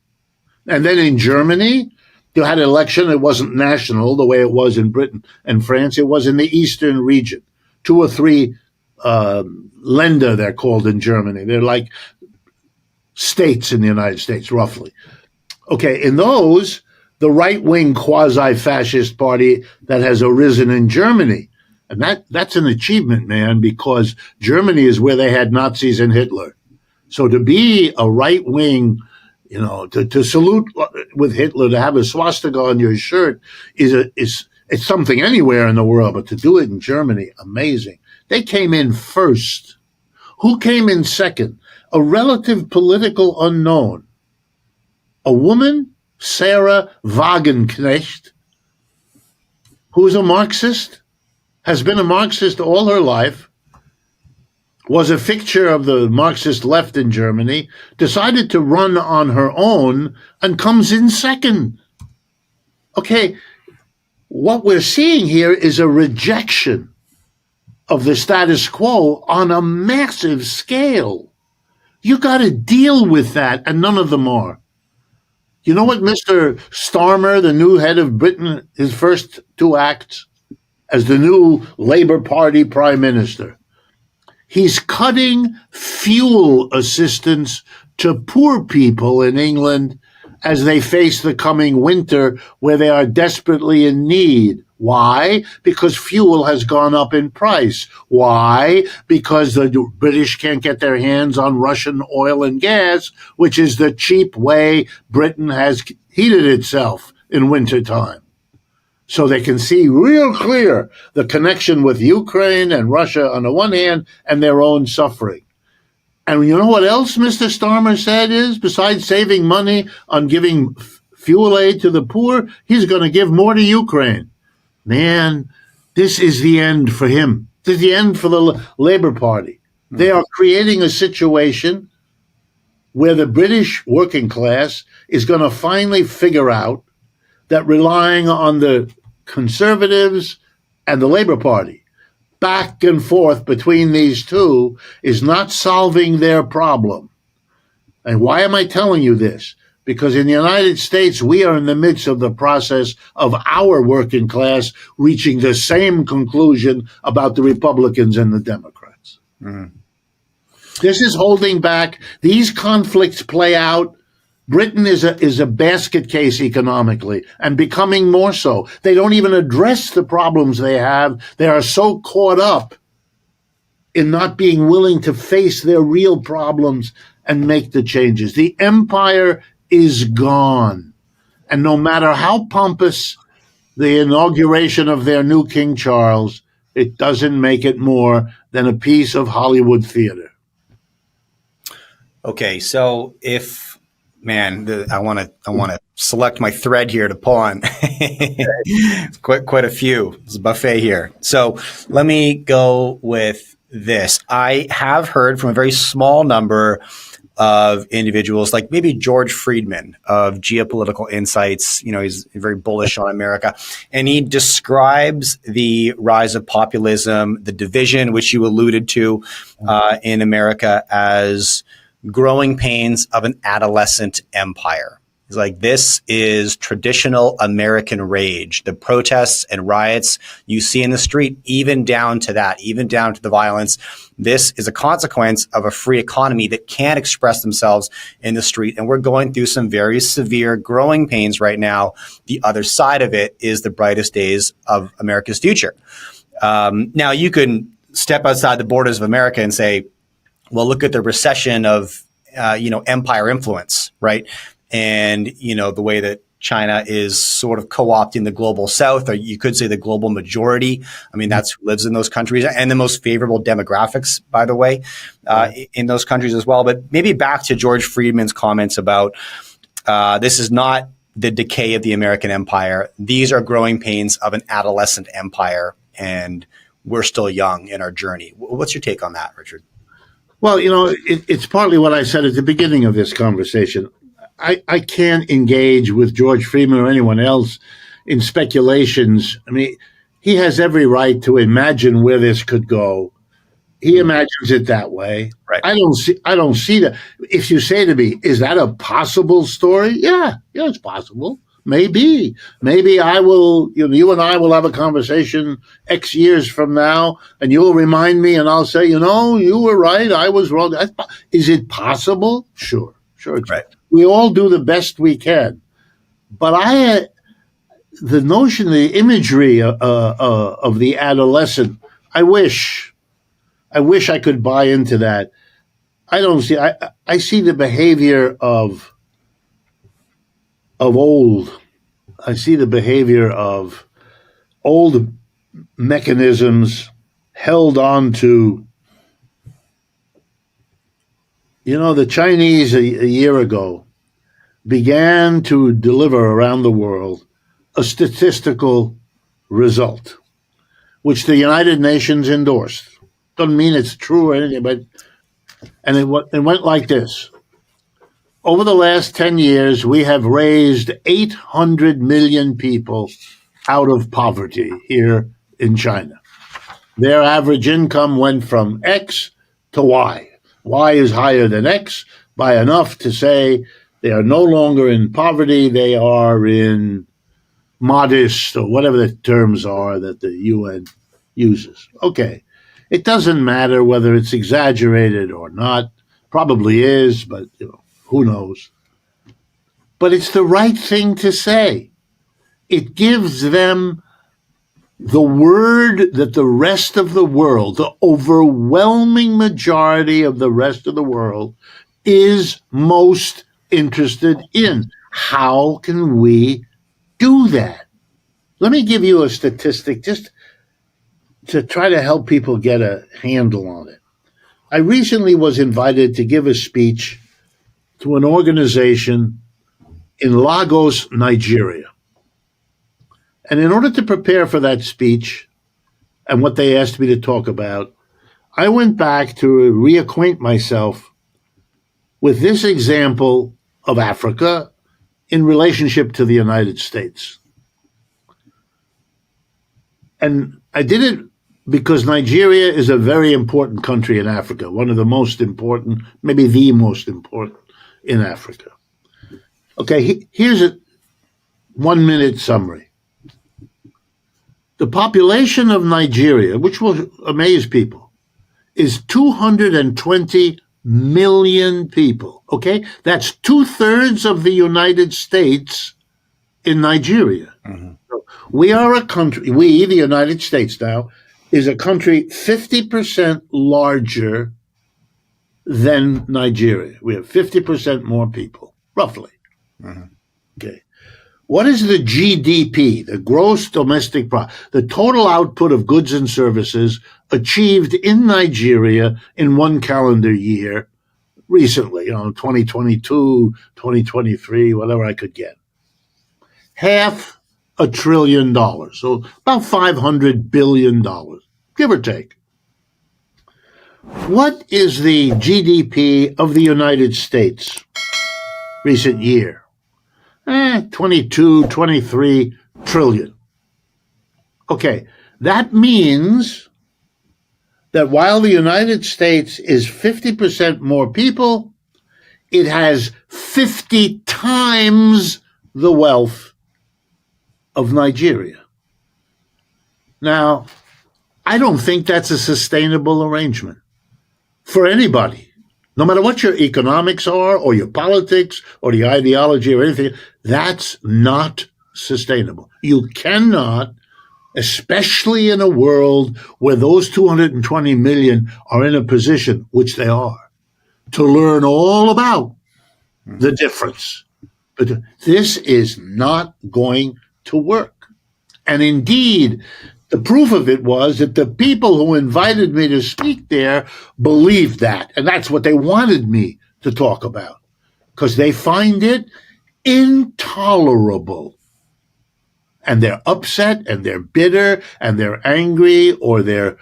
And then in Germany, you had an election. It wasn't national the way it was in Britain and France. It was in the eastern region. 2 or 3 Länder, they're called in Germany. They're like states in the United States, roughly. Okay, in those, the right-wing quasi-fascist party that has arisen in Germany, and that's an achievement, man, because Germany is where they had Nazis and Hitler. So to be a right-wing, to salute with Hitler, to have a swastika on your shirt it's something anywhere in the world, but to do it in Germany, amazing. They came in first. Who came in second? A relative political unknown. A woman, Sarah Wagenknecht, who is a Marxist, has been a Marxist all her life, was a fixture of the Marxist left in Germany, decided to run on her own, and comes in second. Okay, what we're seeing here is a rejection of the status quo on a massive scale. You got to deal with that, and none of them are. You know what Mr. Starmer, the new head of Britain, his first 2 acts as the new Labour Party prime minister? He's cutting fuel assistance to poor people in England as they face the coming winter where they are desperately in need. Why? Because fuel has gone up in price. Why? Because the British can't get their hands on Russian oil and gas, which is the cheap way Britain has heated itself in wintertime. So they can see real clear the connection with Ukraine and Russia on the one hand and their own suffering. And you know what else Mr. Starmer said is, besides saving money on giving fuel aid to the poor, he's going to give more to Ukraine. Man, this is the end for him. This is the end for the Labour Party. They are creating a situation where the British working class is going to finally figure out that relying on the Conservatives and the Labour Party, back and forth between these two is not solving their problem. And why am I telling you this? Because in the United States, we are in the midst of the process of our working class reaching the same conclusion about the Republicans and the Democrats. Mm. This is holding back. These conflicts play out. Britain is a basket case economically and becoming more so. They don't even address the problems they have. They are so caught up in not being willing to face their real problems and make the changes. The empire is gone. And no matter how pompous the inauguration of their new King Charles, it doesn't make it more than a piece of Hollywood theater. Okay, so I want to select my thread here to pull on. quite a few. It's a buffet here. So let me go with this. I have heard from a very small number of individuals, like maybe George Friedman of Geopolitical Insights. He's very bullish on America, and he describes the rise of populism, the division, which you alluded to in America, as growing pains of an adolescent empire. It's like, this is traditional American rage. The protests and riots you see in the street, even down to the violence. This is a consequence of a free economy that can't express themselves in the street. And we're going through some very severe growing pains right now. The other side of it is the brightest days of America's future. Now, you can step outside the borders of America and say, well, look at the recession of, empire influence, right? And, the way that China is sort of co-opting the global south, or you could say the global majority. I mean, that's who lives in those countries, and the most favorable demographics, by the way, in those countries as well. But maybe back to George Friedman's comments about this is not the decay of the American empire. These are growing pains of an adolescent empire, and we're still young in our journey. What's your take on that, Richard? Well, it's partly what I said at the beginning of this conversation. I can't engage with George Friedman or anyone else in speculations. I mean, he has every right to imagine where this could go. He imagines it that way. Right. I don't see that. If you say to me, is that a possible story? Yeah, it's possible. Maybe I will, you and I will have a conversation X years from now, and you'll remind me, and I'll say, you were right, I was wrong. Is it possible? Sure. It's right. We all do the best we can. But the notion, the imagery of the adolescent, I wish I could buy into that. I see the behavior of old. I see the behavior of old mechanisms held on to. The Chinese a year ago began to deliver around the world a statistical result, which the United Nations endorsed. Doesn't mean it's true or anything, and it went like this. Over the last 10 years, we have raised 800 million people out of poverty here in China. Their average income went from X to Y. Y is higher than X by enough to say they are no longer in poverty, they are in modest, or whatever the terms are that the UN uses. Okay, it doesn't matter whether it's exaggerated or not. Probably is, but who knows? But it's the right thing to say. It gives them the word that the rest of the world, the overwhelming majority of the rest of the world, is most interested in. How can we do that? Let me give you a statistic just to try to help people get a handle on it. I recently was invited to give a speech to an organization in Lagos, Nigeria. And in order to prepare for that speech and what they asked me to talk about, I went back to reacquaint myself with this example of Africa in relationship to the United States. And I did it because Nigeria is a very important country in Africa, one of the most important, maybe the most important in Africa. Okay, here's a 1-minute summary. The population of Nigeria, which will amaze people, is 220 million people. Okay, that's 2/3 of the United States in Nigeria. Mm-hmm. So we are a country, the United States now, is a country 50% larger than Nigeria. We have 50% more people, roughly. Mm-hmm. Okay. What is the GDP, the gross domestic product, the total output of goods and services achieved in Nigeria in one calendar year recently, 2022, 2023, whatever I could get? $500 billion, so about $500 billion, give or take. What is the GDP of the United States recent year? 22, 23 trillion. Okay, that means that while the United States is 50% more people, it has 50 times the wealth of Nigeria. Now, I don't think that's a sustainable arrangement for anybody. No matter what your economics are or your politics or the ideology or anything, that's not sustainable. You cannot, especially in a world where those 220 million are in a position, which they are, to learn all about the difference. But this is not going to work. And indeed, the proof of it was that the people who invited me to speak there believed that. And that's what they wanted me to talk about, because they find it intolerable. And they're upset and they're bitter and they're angry, or they're,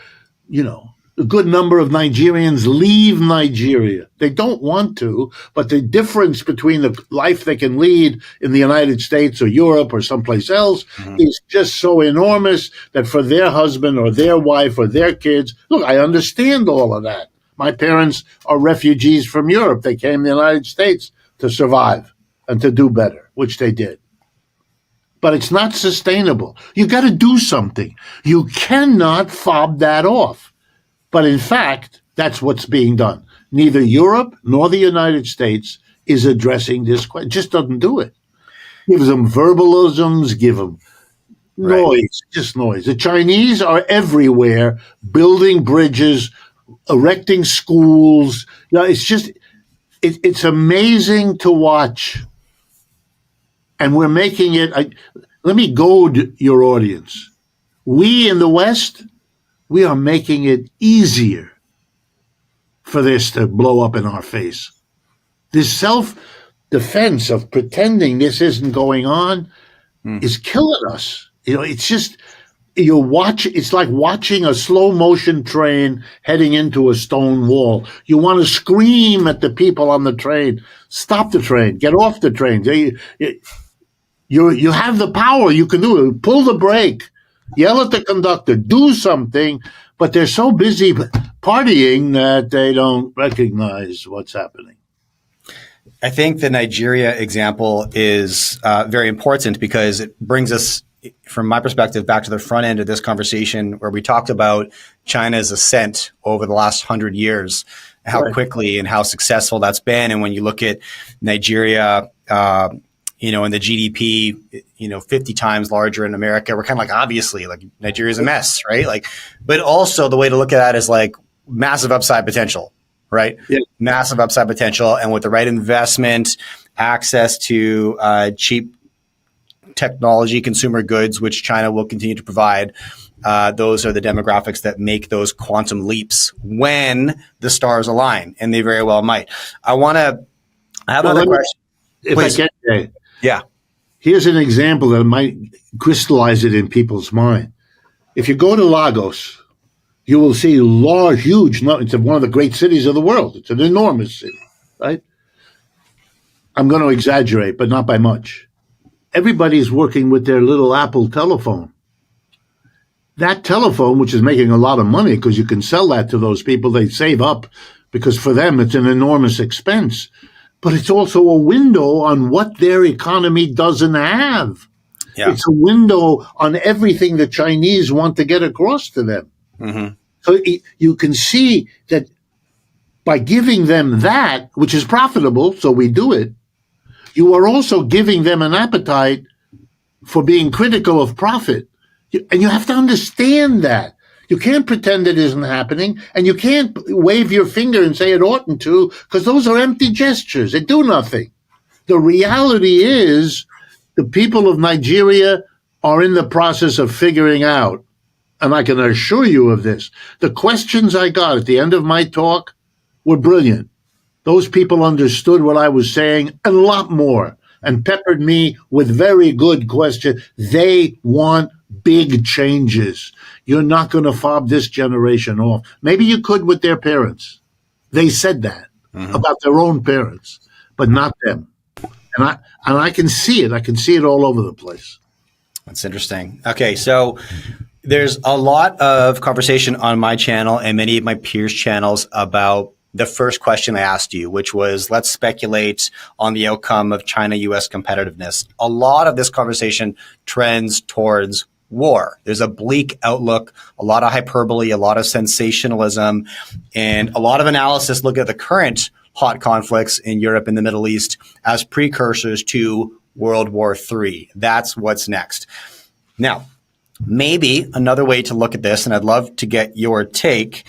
a good number of Nigerians leave Nigeria. They don't want to, but the difference between the life they can lead in the United States or Europe or someplace else is just so enormous that for their husband or their wife or their kids, look, I understand all of that. My parents are refugees from Europe. They came to the United States to survive and to do better, which they did. But it's not sustainable. You got to do something. You cannot fob that off. But in fact, that's what's being done. Neither Europe nor the United States is addressing this question. Just doesn't do it. Gives them verbalisms, give them noise, just noise. The Chinese are everywhere, building bridges, erecting schools. It's just, it's amazing to watch. And we're making it, let me goad your audience. We in the West, we are making it easier for this to blow up in our face. This self-defense of pretending this isn't going on is killing us. It's just, it's like watching a slow motion train heading into a stone wall. You want to scream at the people on the train, stop the train, get off the train. You have the power, you can do it. Pull the brake. Yell at the conductor, do something, but they're so busy partying that they don't recognize what's happening. I think the Nigeria example is very important because it brings us, from my perspective, back to the front end of this conversation where we talked about China's ascent over the last 100 years, how quickly and how successful that's been. And when you look at Nigeria, and the GDP, 50 times larger in America, we're kind of like, obviously, like Nigeria's a mess, right? But also the way to look at that is like massive upside potential, right? Yeah. Massive upside potential. And with the right investment, access to cheap technology, consumer goods, which China will continue to provide, those are the demographics that make those quantum leaps when the stars align, and they very well might. I have another question. If Please. I can, yeah. Here's an example that might crystallize it in people's mind. If you go to Lagos, you will see huge, it's one of the great cities of the world. It's an enormous city, right? I'm going to exaggerate, but not by much. Everybody's working with their little Apple telephone. that telephone, which is making a lot of money because you can sell that to those people, they save up because for them it's an enormous expense. But it's also a window on what their economy doesn't have. Yeah. It's a window on everything the Chinese want to get across to them. Mm-hmm. So you can see that by giving them that, which is profitable, so we do it, you are also giving them an appetite for being critical of profit. And you have to understand that. You can't pretend it isn't happening, and you can't wave your finger and say it oughtn't to, because those are empty gestures. They do nothing. The reality is the people of Nigeria are in the process of figuring out, and I can assure you of this, the questions I got at the end of my talk were brilliant. Those people understood what I was saying and a lot more, and peppered me with very good questions. They want big changes. You're not going to fob this generation off. Maybe you could with their parents. They said that about their own parents, but not them. And I can see it. I can see it all over the place. That's interesting. Okay, so there's a lot of conversation on my channel and many of my peers' channels about the first question I asked you, which was, let's speculate on the outcome of China-US competitiveness. A lot of this conversation trends towards war. There's a bleak outlook, a lot of hyperbole, a lot of sensationalism, and a lot of analysis look at the current hot conflicts in Europe and the Middle East as precursors to World War III. That's what's next. Now, maybe another way to look at this, and I'd love to get your take,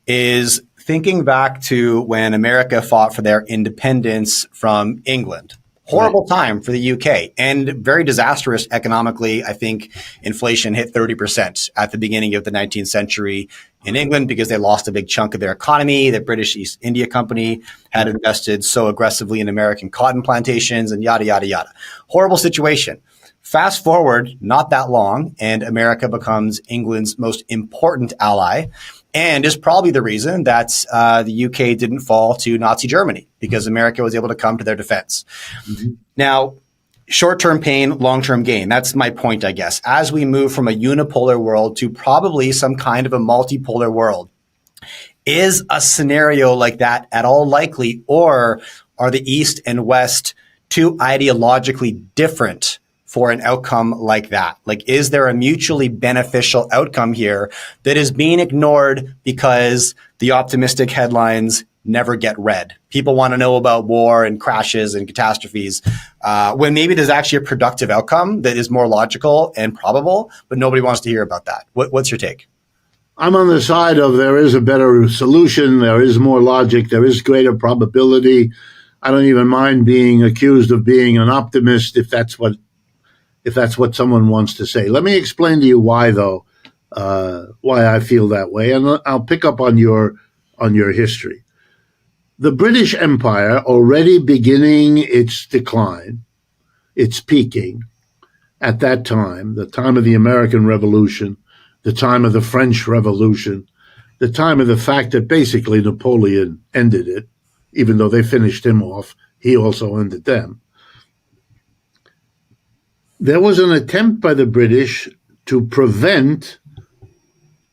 is thinking back to when America fought for their independence from England. Horrible time for the UK and very disastrous economically. I think inflation hit 30% at the beginning of the 19th century in England because they lost a big chunk of their economy. The British East India Company had invested so aggressively in American cotton plantations and yada, yada, yada. Horrible situation. Fast forward not that long, and America becomes England's most important ally, and is probably the reason that the UK didn't fall to Nazi Germany, because America was able to come to their defense. Mm-hmm. Now, short-term pain, long-term gain. That's my point, I guess. As we move from a unipolar world to probably some kind of a multipolar world, is a scenario like that at all likely, or are the East and West too ideologically different for an outcome like that? Like, is there a mutually beneficial outcome here that is being ignored because the optimistic headlines never get read? People want to know about war and crashes and catastrophes, when maybe there's actually a productive outcome that is more logical and probable, but nobody wants to hear about that. What's your take? I'm on the side of there is a better solution. There is more logic. There is greater probability. I don't even mind being accused of being an optimist if that's what someone wants to say. Let me explain to you why, though, why I feel that way, and I'll pick up on your history. The British Empire, already beginning its decline, its peaking, at that time, the time of the American Revolution, the time of the French Revolution, the time of the fact that basically Napoleon ended it, even though they finished him off, he also ended them. There was an attempt by the British to prevent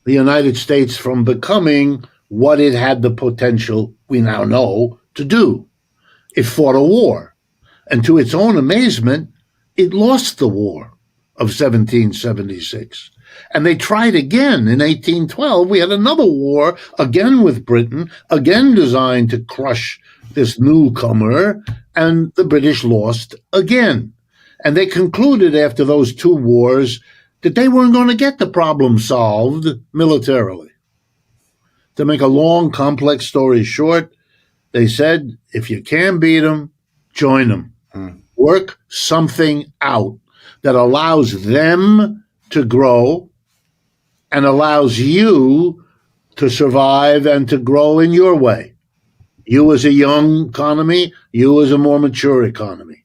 the United States from becoming what it had the potential, we now know, to do. It fought a war. And to its own amazement, it lost the war of 1776. And they tried again in 1812. We had another war, again with Britain, again designed to crush this newcomer, and the British lost again. And they concluded after those two wars that they weren't going to get the problem solved militarily. To make a long, complex story short, they said, if you can beat them, join them. Work something out that allows them to grow and allows you to survive and to grow in your way. You as a young economy, you as a more mature economy.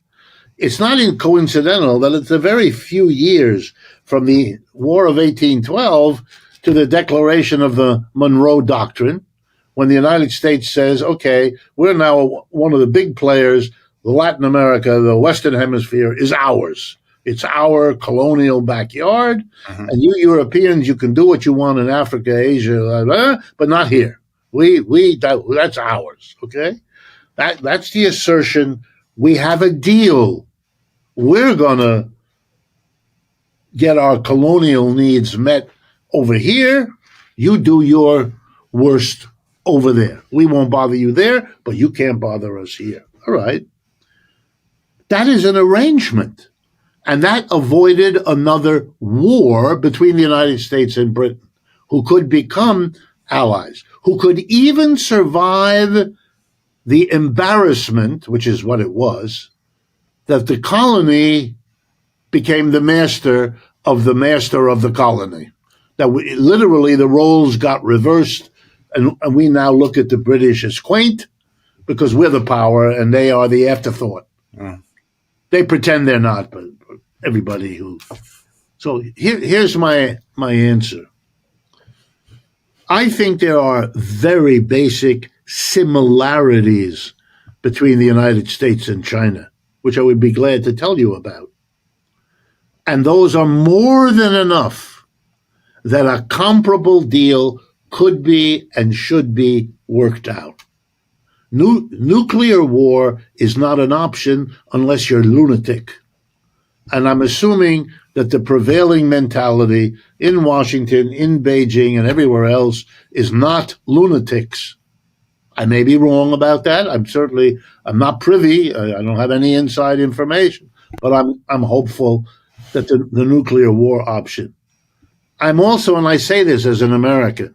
It's not coincidental that it's a very few years from the War of 1812 to the declaration of the Monroe Doctrine, when the United States says, okay, we're now one of the big players, Latin America, the Western Hemisphere is ours. It's our colonial backyard. Mhm. And you Europeans, you can do what you want in Africa, Asia, but not here. That's ours. Okay. That's the assertion. We have a deal. We're going to get our colonial needs met over here. You do your worst over there. We won't bother you there, but you can't bother us here. All right. That is an arrangement. And that avoided another war between the United States and Britain, who could become allies, who could even survive the embarrassment, which is what it was, that the colony became the master of the colony. That literally the roles got reversed, and we now look at the British as quaint because we're the power and they are the afterthought. Mm. They pretend they're not, but everybody who. So here's my answer. I think there are very basic similarities between the United States and China, which I would be glad to tell you about. And those are more than enough that a comparable deal could be and should be worked out. Nuclear war is not an option unless you're lunatic. And I'm assuming that the prevailing mentality in Washington, in Beijing, and everywhere else is not lunatics. I may be wrong about that. I'm not privy. I don't have any inside information, but I'm hopeful that the nuclear war option. I'm also, and I say this as an American,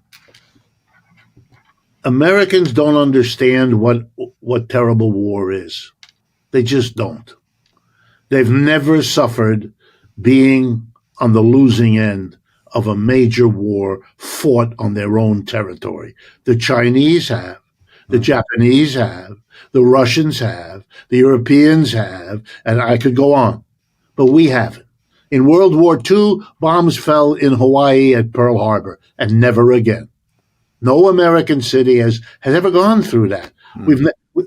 Americans don't understand what terrible war is. They just don't. They've never suffered being on the losing end of a major war fought on their own territory. The Chinese have, the Japanese have, the Russians have, the Europeans have, and I could go on, but we haven't. In World War II, bombs fell in Hawaii at Pearl Harbor, and never again. No American city has ever gone through that.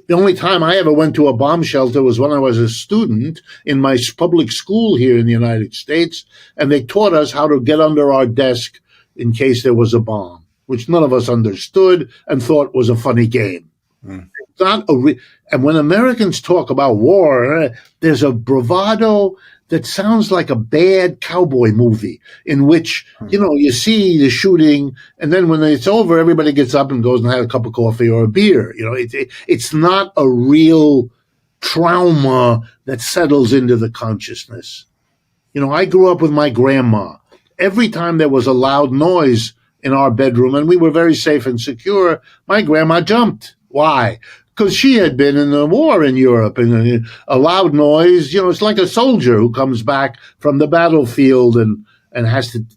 The only time I ever went to a bomb shelter was when I was a student in my public school here in the United States, and they taught us how to get under our desk in case there was a bomb, which none of us understood and thought was a funny game. It's not and when Americans talk about war, there's a bravado that sounds like a bad cowboy movie in which, you see the shooting, and then when it's over, everybody gets up and goes and has a cup of coffee or a beer. It's not a real trauma that settles into the consciousness. I grew up with my grandma. Every time there was a loud noise in our bedroom and we were very safe and secure, my grandma jumped. Why? Because she had been in the war in Europe, and a loud noise, it's like a soldier who comes back from the battlefield and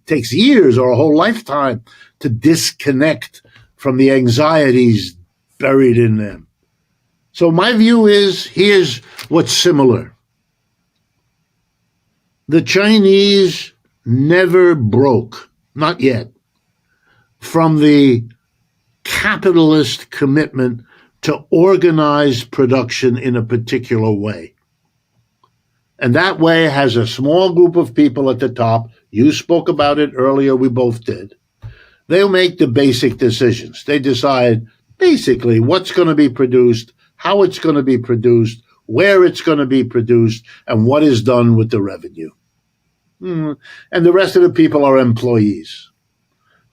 takes years or a whole lifetime to disconnect from the anxieties buried in them. So my view is, here's what's similar. The Chinese never broke, not yet, from the capitalist commitment to organize production in a particular way. And that way has a small group of people at the top. You spoke about it earlier, we both did. They'll make the basic decisions. They decide basically what's going to be produced, how it's going to be produced, where it's going to be produced, and what is done with the revenue. And the rest of the people are employees.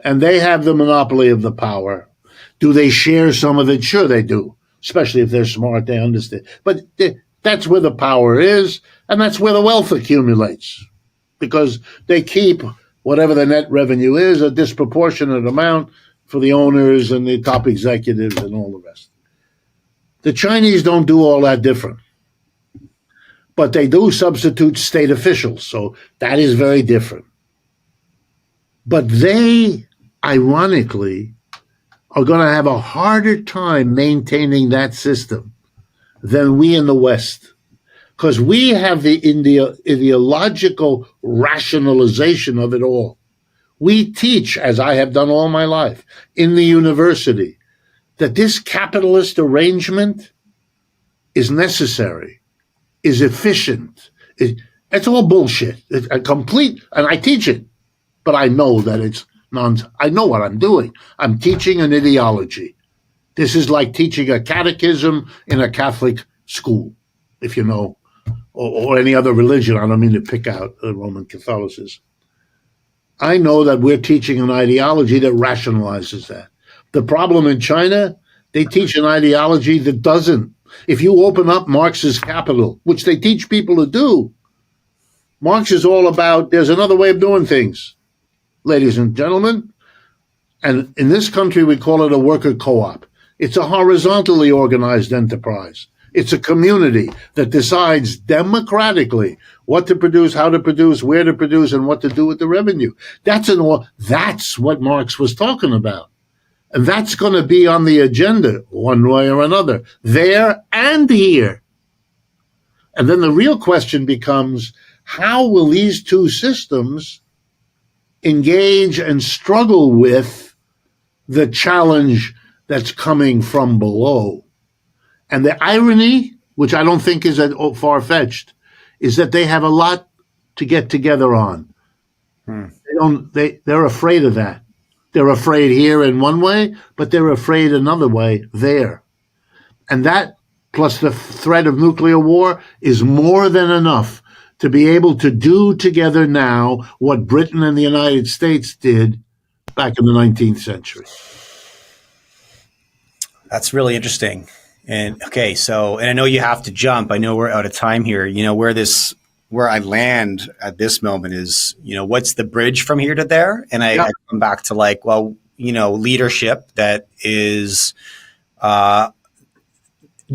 And they have the monopoly of the power. Do they share some of it? Sure they do, especially if they're smart, they understand. But that's where the power is, and that's where the wealth accumulates, because they keep whatever the net revenue is, a disproportionate amount for the owners and the top executives and all the rest. The Chinese don't do all that different, but they do substitute state officials, so that is very different. But they, ironically, are going to have a harder time maintaining that system than we in the West, because we have the ideological rationalization of it all. We teach, as I have done all my life, in the university, that this capitalist arrangement is necessary, is efficient, It's all bullshit. It's a complete, and I teach it, but I know that it's nonsense. I know what I'm doing. I'm teaching an ideology. This is like teaching a catechism in a Catholic school, if you know, or any other religion. I don't mean to pick out Roman Catholicism. I know that we're teaching an ideology that rationalizes that. The problem in China, they teach an ideology that doesn't. If you open up Marx's Capital, which they teach people to do, Marx is all about there's another way of doing things, ladies and gentlemen. And in this country, we call it a worker co-op. It's a horizontally organized enterprise. It's a community that decides democratically what to produce, how to produce, where to produce, and what to do with the revenue. That's what Marx was talking about. And that's going to be on the agenda one way or another, there and here. And then the real question becomes, how will these two systems engage and struggle with the challenge that's coming from below? And the irony, which I don't think is far-fetched, is that they have a lot to get together on. They're afraid of that. They're afraid here in one way, but they're afraid another way there. And that, plus the threat of nuclear war, is more than enough to be able to do together now what Britain and the United States did back in the 19th century. That's really interesting. And okay, and I know you have to jump. I know we're out of time here. You know, where I land at this moment is, you know, what's the bridge from here to there? And I come back to like, well, you know, leadership that is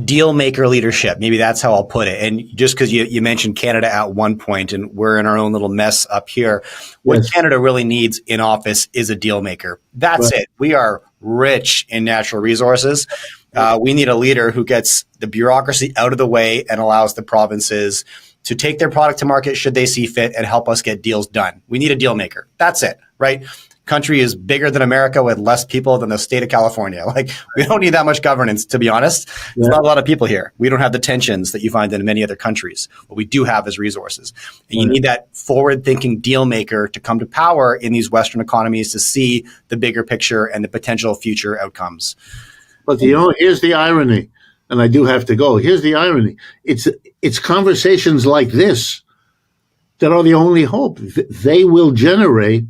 deal maker leadership. Maybe that's how I'll put it. And just because you mentioned Canada at one point, and we're in our own little mess up here, what Canada really needs in office is a deal maker. That's it. We are rich in natural resources. We need a leader who gets the bureaucracy out of the way and allows the provinces to take their product to market should they see fit and help us get deals done. We need a deal maker. That's it, right? Country is bigger than America with less people than the state of California. Like, we don't need that much governance, to be honest. There's not a lot of people here. We don't have the tensions that you find in many other countries. What we do have is resources. And you need that forward-thinking deal maker to come to power in these Western economies to see the bigger picture and the potential future outcomes. But here's the irony, and I do have to go. Here's the irony. It's conversations like this that are the only hope. They will generate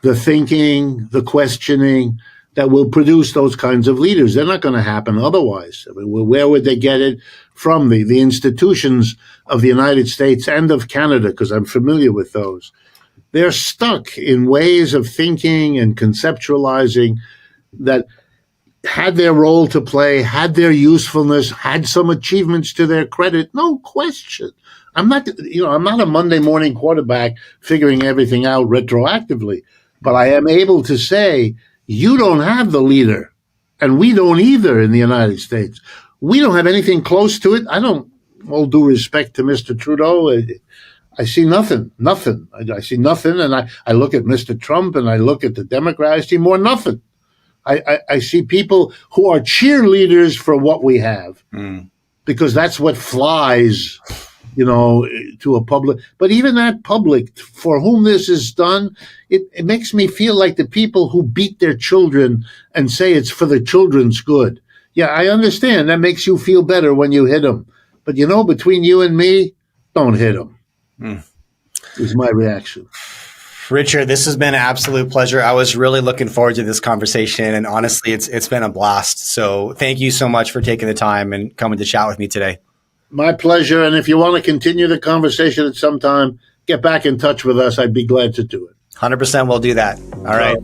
the thinking, the questioning that will produce those kinds of leaders. They're not going to happen otherwise. I mean, where would they get it from? The institutions of the United States and of Canada, because I'm familiar with those. They're stuck in ways of thinking and conceptualizing that had their role to play, had their usefulness, had some achievements to their credit, no question. I'm not a Monday morning quarterback figuring everything out retroactively, but I am able to say, you don't have the leader, and we don't either in the United States. We don't have anything close to it. I don't, all due respect to Mr. Trudeau, I see nothing. I see nothing, and I look at Mr. Trump, and I look at the Democrats, I see more nothing. I see people who are cheerleaders for what we have, because that's what flies, to a public. But even that public for whom this is done, it makes me feel like the people who beat their children and say it's for the children's good. Yeah, I understand. That makes you feel better when you hit them. But, between you and me, don't hit them, is my reaction. Richard, this has been an absolute pleasure. I was really looking forward to this conversation, and honestly, it's been a blast. So thank you so much for taking the time and coming to chat with me today. My pleasure. And if you want to continue the conversation at some time, get back in touch with us. I'd be glad to do it. 100% we'll do that. All right.